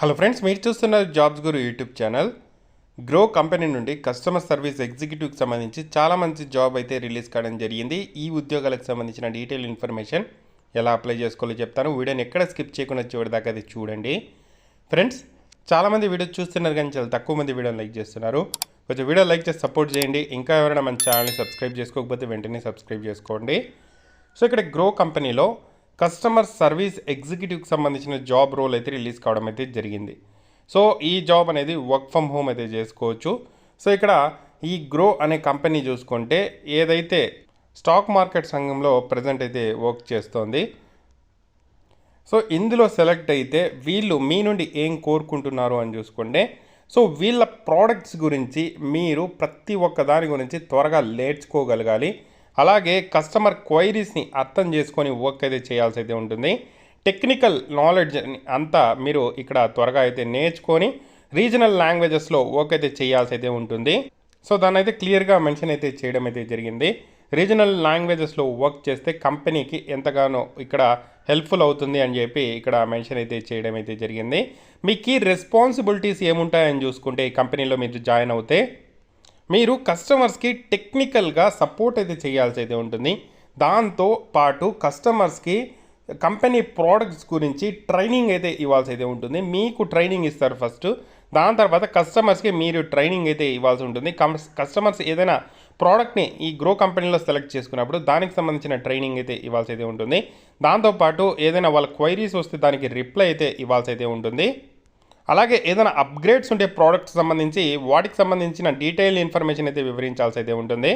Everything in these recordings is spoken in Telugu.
హలో ఫ్రెండ్స్, మీరు చూస్తున్న జాబ్స్ గురు యూట్యూబ్ ఛానల్. గ్రో కంపెనీ నుండి కస్టమర్ సర్వీస్ ఎగ్జిక్యూటివ్కి సంబంధించి చాలా మంచి జాబ్ అయితే రిలీజ్ కావడం జరిగింది. ఈ ఉద్యోగాలకు సంబంధించిన డీటెయిల్ ఇన్ఫర్మేషన్ ఎలా అప్లై చేసుకోవాలో చెప్తాను. వీడియోని ఎక్కడ స్కిప్ చేయకుండా చివరి దాకా అది చూడండి. ఫ్రెండ్స్, చాలామంది వీడియో చూస్తున్నారు కానీ చాలా తక్కువ మంది వీడియోని లైక్ చేస్తున్నారు. కొంచెం వీడియో లైక్ చేసి సపోర్ట్ చేయండి. ఇంకా ఎవరైనా మన ఛానల్ని సబ్స్క్రైబ్ చేసుకోకపోతే వెంటనే సబ్స్క్రైబ్ చేసుకోండి. సో ఇక్కడ గ్రో కంపెనీలో కస్టమర్ సర్వీస్ ఎగ్జిక్యూటివ్కి సంబంధించిన జాబ్ రోల్ అయితే రిలీజ్ కావడం అయితే జరిగింది. సో ఈ జాబ్ అనేది వర్క్ ఫ్రమ్ హోమ్ అయితే చేసుకోవచ్చు. సో ఇక్కడ ఈ గ్రో అనే కంపెనీ చూసుకుంటే ఏదైతే స్టాక్ మార్కెట్ సంఘంలో ప్రజెంట్ అయితే వర్క్ చేస్తోంది. సో ఇందులో సెలెక్ట్ అయితే వీళ్ళు మీ నుండి ఏం కోరుకుంటున్నారు అని చూసుకుంటే, సో వీళ్ళ ప్రోడక్ట్స్ గురించి మీరు ప్రతి ఒక్క దాని గురించి త్వరగా నేర్చుకోగలగాలి. అలాగే కస్టమర్ క్వైరీస్ని అర్థం చేసుకొని వర్క్ అయితే చేయాల్సి అయితే ఉంటుంది. టెక్నికల్ నాలెడ్జ్ అంతా మీరు ఇక్కడ త్వరగా అయితే నేర్చుకొని రీజనల్ లాంగ్వేజెస్లో వర్క్ అయితే చేయాల్సి అయితే ఉంటుంది. సో దాన్ని అయితే క్లియర్గా మెన్షన్ అయితే చేయడం అయితే జరిగింది. రీజనల్ లాంగ్వేజెస్లో వర్క్ చేస్తే కంపెనీకి ఎంతగానో ఇక్కడ హెల్ప్ఫుల్ అవుతుంది అని చెప్పి ఇక్కడ మెన్షన్ అయితే చేయడం అయితే జరిగింది. మీ కీ రెస్పాన్సిబిలిటీస్ ఏముంటాయని చూసుకుంటే ఈ కంపెనీలో మీరు జాయిన్ అవుతే మీరు కస్టమర్స్కి టెక్నికల్గా సపోర్ట్ అయితే చేయాల్సి అయితే ఉంటుంది. దాంతో పాటు కస్టమర్స్కి కంపెనీ ప్రోడక్ట్స్ గురించి ట్రైనింగ్ అయితే ఇవ్వాల్సి అయితే ఉంటుంది. మీకు ట్రైనింగ్ ఇస్తారు ఫస్ట్, దాని తర్వాత కస్టమర్స్కి మీరు ట్రైనింగ్ అయితే ఇవ్వాల్సి ఉంటుంది. కస్టమర్స్ ఏదైనా ప్రోడక్ట్ని ఈ గ్రో కంపెనీలో సెలెక్ట్ చేసుకున్నప్పుడు దానికి సంబంధించిన ట్రైనింగ్ అయితే ఇవ్వాల్సి అయితే ఉంటుంది. దాంతోపాటు ఏదైనా వాళ్ళ క్వైరీస్ వస్తే దానికి రిప్లై అయితే ఇవ్వాల్సి అయితే ఉంటుంది. అలాగే ఏదైనా అప్గ్రేడ్స్ ఉంటే ప్రోడక్ట్స్ సంబంధించి వాటికి సంబంధించిన డీటెయిల్ ఇన్ఫర్మేషన్ అయితే వివరించాల్సి అయితే ఉంటుంది.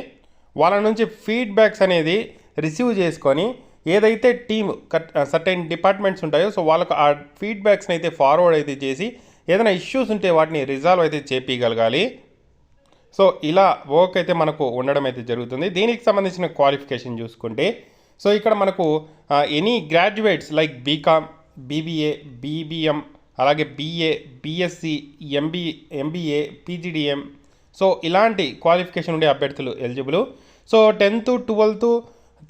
వాళ్ళ నుంచి ఫీడ్బ్యాక్స్ అనేది రిసీవ్ చేసుకొని ఏదైతే టీమ్ సర్టెన్ డిపార్ట్మెంట్స్ ఉంటాయో సో వాళ్ళకు ఆ ఫీడ్బ్యాక్స్ని అయితే ఫార్వర్డ్ అయితే చేసి ఏదైనా ఇష్యూస్ ఉంటే వాటిని రిజాల్వ్ అయితే చేపించగలగాలి. సో ఇలా వర్క్ అయితే మనకు ఉండడం అయితే జరుగుతుంది. దీనికి సంబంధించిన క్వాలిఫికేషన్ చూసుకుంటే సో ఇక్కడ మనకు any graduates like BCom, BBA, BBM, అలాగే BA, BSc, MBA, PGDM, so ఇలాంటి క్వాలిఫికేషన్ ఉండే అభ్యర్థులు ఎలిజిబుల్. సో 10th, 12th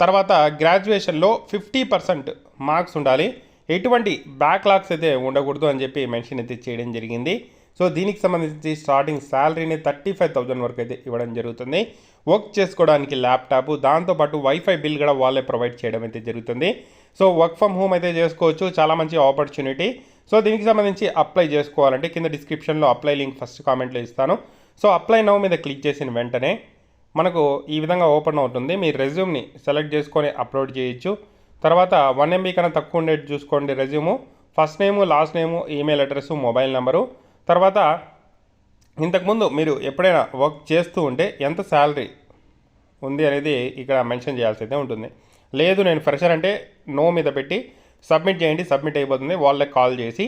తర్వాత గ్రాడ్యుయేషన్లో 50% మార్క్స్ ఉండాలి. ఎటువంటి బ్యాక్లాగ్స్ అయితే ఉండకూడదు అని చెప్పి మెన్షన్ అయితే చేయడం జరిగింది. సో దీనికి సంబంధించి స్టార్టింగ్ శాలరీని 35,000 వరకు అయితే ఇవ్వడం జరుగుతుంది. వర్క్ చేసుకోవడానికి ల్యాప్టాప్, దాంతోపాటు వైఫై బిల్ కూడా వాళ్ళే ప్రొవైడ్ చేయడం అయితే జరుగుతుంది. సో వర్క్ ఫ్రమ్ హోమ్ అయితే చేసుకోవచ్చు, చాలా మంచి ఆపర్చునిటీ. సో దీనికి సంబంధించి అప్లై చేసుకోవాలంటే కింద డిస్క్రిప్షన్లో అప్లై లింక్ ఫస్ట్ కామెంట్లో ఇస్తాను. సో అప్లై నౌ మీద క్లిక్ చేసిన వెంటనే మనకు ఈ విధంగా ఓపెన్ అవుతుంది. మీ రెజ్యూమ్ని సెలెక్ట్ చేసుకొని అప్లోడ్ చేయొచ్చు. తర్వాత 1 MB కన్నా తక్కువ ఉండేది చూసుకోండి రెజ్యూము. ఫస్ట్ నేము, లాస్ట్ నేము, ఈమెయిల్ అడ్రస్, మొబైల్ నెంబరు. తర్వాత ఇంతకుముందు మీరు ఎప్పుడైనా వర్క్ చేస్తూ ఉంటే ఎంత శాలరీ ఉంది అనేది ఇక్కడ మెన్షన్ చేయాల్సి అయితే ఉంటుంది. లేదు నేను ఫ్రెషర్ అంటే నో మీద పెట్టి సబ్మిట్ చేయండి. సబ్మిట్ అయిపోతుంది. వాళ్ళకి కాల్ చేసి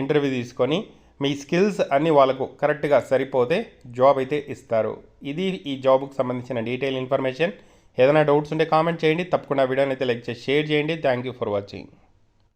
ఇంటర్వ్యూ తీసుకొని మీ స్కిల్స్ అన్నీ వాళ్ళకు కరెక్ట్గా సరిపోతే జాబ్ అయితే ఇస్తారు. ఇది ఈ జాబ్కి సంబంధించిన డీటెయిల్ ఇన్ఫర్మేషన్. ఏదైనా డౌట్స్ ఉంటే కామెంట్ చేయండి. తప్పకుండా వీడియోని అయితే లైక్ చేసి షేర్ చేయండి. Thank you for watching.